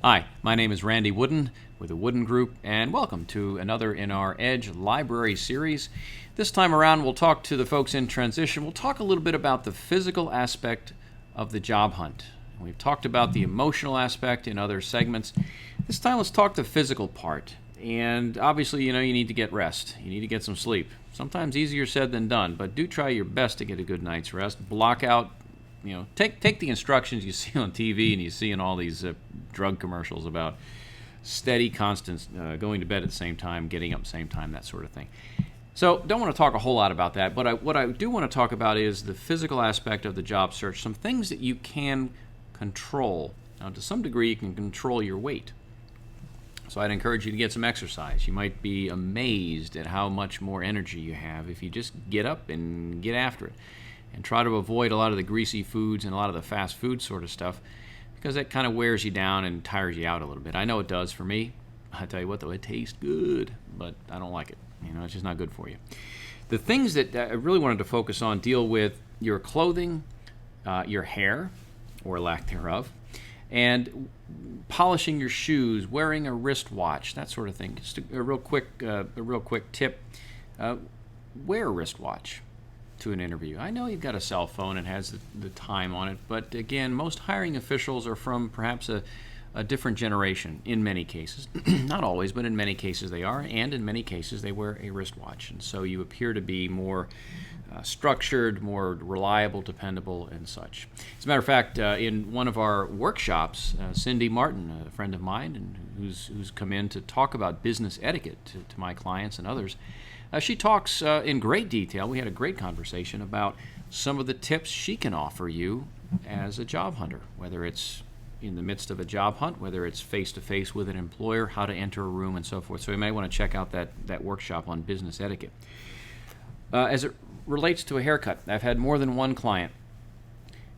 Hi, my name is Randy Wooden with the Wooden Group, and welcome to another in our Edge Library series. This time around, we'll talk to the folks in transition. We'll talk a little bit about the physical aspect of the job hunt. We've talked about the emotional aspect in other segments. This time, let's talk the physical part. And obviously, you need to get rest. You need to get some sleep. Sometimes easier said than done, but do try your best to get a good night's rest. Block out. Take the instructions you see on TV and you see in all these drug commercials about steady, constant, going to bed at the same time, getting up at the same time, that sort of thing. So don't want to talk a whole lot about that, but what I do want to talk about is the physical aspect of the job search, some things that you can control. Now, to some degree, you can control your weight. So I'd encourage you to get some exercise. You might be amazed at how much more energy you have if you just get up and get after it. And try to avoid a lot of the greasy foods and a lot of the fast food sort of stuff, because that kind of wears you down and tires you out a little bit. I know it does for me. I tell you what, though, it tastes good, but I don't like it. It's just not good for you. The things that I really wanted to focus on deal with your clothing, your hair, or lack thereof, and polishing your shoes, wearing a wristwatch, that sort of thing. Just a real quick tip: wear a wristwatch to an interview. I know you've got a cell phone and has the time on it, but again, most hiring officials are from perhaps a different generation in many cases. Not always, but in many cases they are, and in many cases they wear a wristwatch. And so you appear to be more structured, more reliable, dependable, and such. As a matter of fact, in one of our workshops, Cindy Martin, a friend of mine, and who's come in to talk about business etiquette to my clients and others, she talks in great detail. We had a great conversation about some of the tips she can offer you as a job hunter, whether it's in the midst of a job hunt, whether it's face-to-face with an employer, how to enter a room, and so forth. So you may want to check out that workshop on business etiquette. As it relates to a haircut, I've had more than one client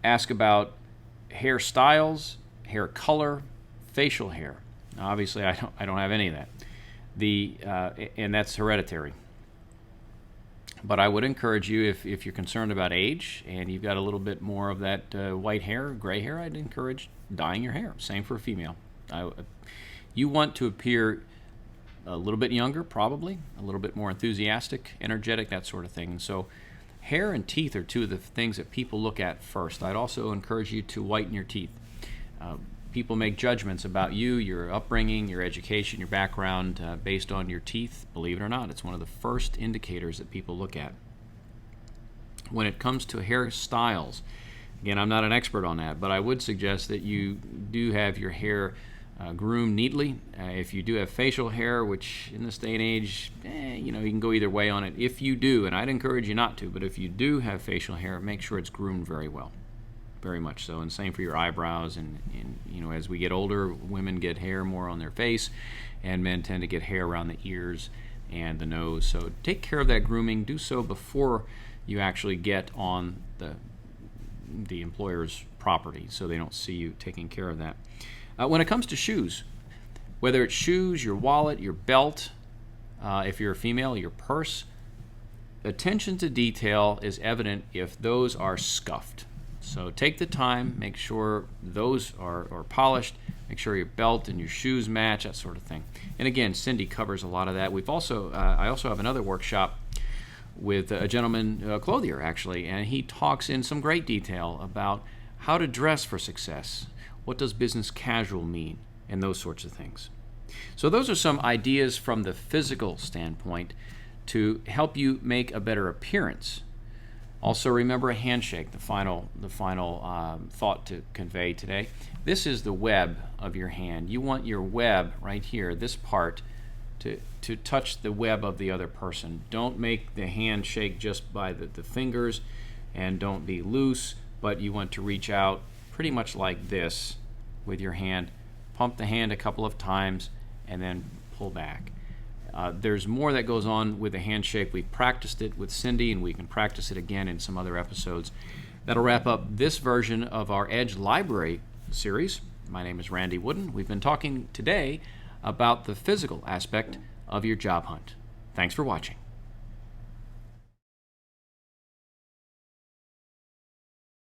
ask about hairstyles, hair color, facial hair. Now, obviously, I don't have any of that. And that's hereditary. But I would encourage you, if you're concerned about age and you've got a little bit more of that white hair, gray hair, I'd encourage dyeing your hair. Same for a female. You want to appear a little bit younger, probably, a little bit more enthusiastic, energetic, that sort of thing. And so hair and teeth are two of the things that people look at first. I'd also encourage you to whiten your teeth. People make judgments about you, your upbringing, your education, your background based on your teeth. Believe it or not, it's one of the first indicators that people look at. When it comes to hairstyles, again, I'm not an expert on that, but I would suggest that you do have your hair groomed neatly. If you do have facial hair, which in this day and age, you can go either way on it. If you do, and I'd encourage you not to, but if you do have facial hair, make sure it's groomed very well. Very much so, and same for your eyebrows. And as we get older, women get hair more on their face, and men tend to get hair around the ears and the nose. So take care of that grooming. Do so before you actually get on the employer's property, so they don't see you taking care of that. When it comes to shoes, whether it's shoes, your wallet, your belt, if you're a female, your purse, attention to detail is evident if those are scuffed. So take the time, make sure those are polished, make sure your belt and your shoes match, that sort of thing. And again, Cindy covers a lot of that. I also have another workshop with a gentleman, clothier actually, and he talks in some great detail about how to dress for success. What does business casual mean? And those sorts of things. So those are some ideas from the physical standpoint to help you make a better appearance. Also, remember a handshake, the final thought to convey today. This is the web of your hand. You want your web right here, this part, to touch the web of the other person. Don't make the handshake just by the fingers, and don't be loose, but you want to reach out pretty much like this with your hand. Pump the hand a couple of times, and then pull back. There's more that goes on with the handshake. We've practiced it with Cindy, and we can practice it again in some other episodes. That'll wrap up this version of our Edge Library series. My name is Randy Wooden. We've been talking today about the physical aspect of your job hunt. Thanks for watching.